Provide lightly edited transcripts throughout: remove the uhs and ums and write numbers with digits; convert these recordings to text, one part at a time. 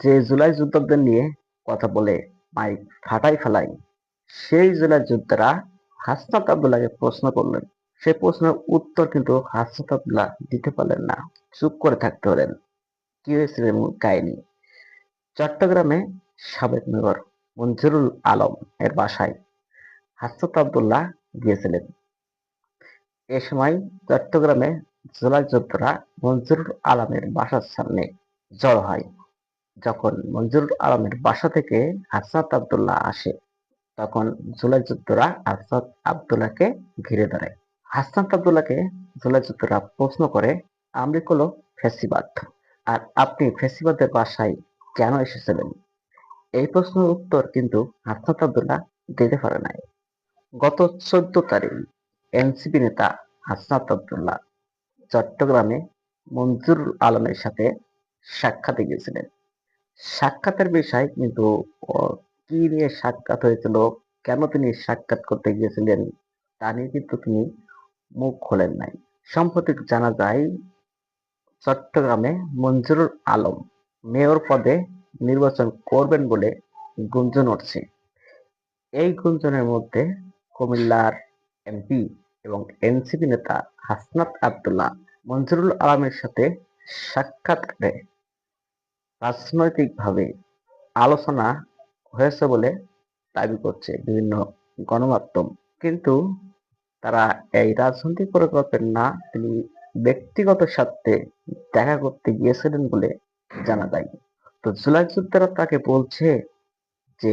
যে জুলাই যোদ্ধাদের নিয়ে কথা বলে মাইক ফাটাই ফেলায়, সেই জুলাই যোদ্ধারা হাসনাত আব্দুল্লাহকে প্রশ্ন করলেন। সেই প্রশ্নের উত্তর কিন্তু হাসনাত আব্দুল্লাহ দিতে পারলেন না, চুপ করে থাকতে হলেন। কি হয়েছিল মূল কাহিনী? চট্টগ্রামে সাবেক মেয়র মঞ্জুরুল আলম এর বাসায় হাসনাত আব্দুল্লাহ গিয়েছিলেন। এ সময় চট্টগ্রামে জুলাই যোদ্ধারা মঞ্জুরুল আলমের বাসার সামনে জড়ো হয়। যখন মঞ্জুরুল আলমের বাসা থেকে হাসনাত আব্দুল্লাহ আসে, তখন জুলাই যোদ্ধারা হাসনাত আব্দুল্লাহকে ঘিরে ধরে। হাসনাত আব্দুল্লাহকে জুলাই যোদ্ধারা প্রশ্ন করে, আমলিক হলো ফ্যাসিবাদ, আর আপনি ফ্যাসিবাদের বাসায় কেন এসেছিলেন? এই প্রশ্নের উত্তর কিন্তু হাসনাত আব্দুল্লাহ দিতে পারে নাই। গত 14 তারিখ এনসিপি নেতা হাসনাত আব্দুল্লাহ চট্টগ্রামে মঞ্জুরুল আলমের সাথে সাক্ষাতে গিয়েছিলেন। সাক্ষাতের বিষয় কিন্তু কি নিয়ে সাক্ষাৎ হয়েছিল, কেন তিনি সাক্ষাৎ করতে গিয়েছিলেন, তা নিয়ে কিন্তু তিনি মুখ খোলেন নাই। সম্প্রতি জানা যায় চট্টগ্রামে মঞ্জুরুল আলম মেয়র পদে নির্বাচন করবেন বলে গুঞ্জন উঠছে। এই গুঞ্জনের মধ্যে কুমিল্লার এমপি এবং এনসিপি নেতা হাসনাত আব্দুল্লাহ মঞ্জুরুল আলমের সাথে সাক্ষাৎ করে রাজনৈতিকভাবে আলোচনা হয়েছে বলে দাবি করছে বিভিন্ন গণমাধ্যম। কিন্তু তারা এই রাজনৈতিক পরিকল্পনা না, তিনি ব্যক্তিগত স্বার্থে দেখা করতে গিয়েছিলেন বলে জানা যায়। তো জুলাই যোদ্ধারা তাকে বলছে যে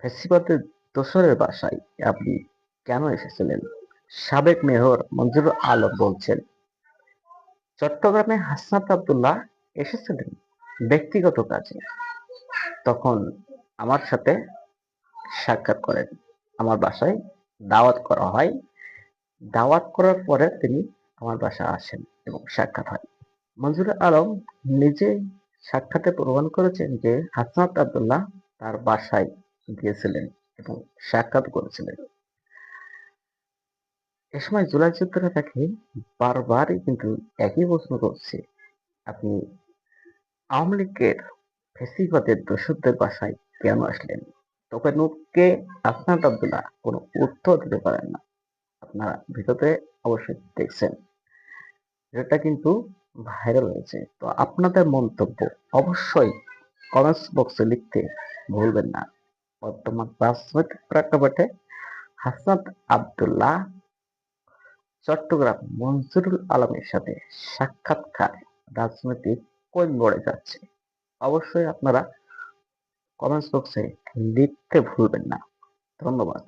ফ্যাসিবাদের দোসরের বাসায় আপনি কেন এসেছিলেন? সাবেক মেয়র মঞ্জুরুল আলম বলছেন, চট্টগ্রামে হাসনাত আব্দুল্লাহ এসেছিলেন ব্যক্তিগত কাজে, তখন আমার সাথে সাক্ষাৎ করেন, আমার বাসায় দাওয়াত করা হয়, দাওয়াত করার পরে তিনি আমার বাসায় আসেন এবং সাক্ষাৎ হয়। মঞ্জুরুল আলম নিজে সাক্ষাতে প্রমাণ করেছেন যে হাসনাত আব্দুল্লাহ তার বাসায় গিয়েছিলেন এবং সাক্ষাৎ করেছিলেন। এ সময় জুলাই যোদ্ধারা তাকে বারবারই কিন্তু একই প্রশ্ন করছে, আপনি আওয়ামী লীগের ফ্যাসিবাদের দোসরদের বাসায় কেন আসলেন? তবে নুটকে হাসনাত আব্দুল্লাহ কোনো উত্তর দিতে পারেন না। আপনারা ভিডিওতে অবশ্যই দেখছেন, এটা কিন্তু ভাইরাল হয়েছে। তো আপনাদের মন্তব্য অবশ্যই কমেন্টস বক্সে লিখতে ভুলবেন না। বর্তমান রাজনৈতিক প্রেক্ষাপটে হাসনাত আব্দুল্লাহ চট্টগ্রাম মঞ্জুরুল আলমের সাথে সাক্ষাৎকার রাজনৈতিক কোন মোড়ে যাচ্ছে, অবশ্যই আপনারা কমেন্টস বক্সে লিখতে ভুলবেন না। ধন্যবাদ।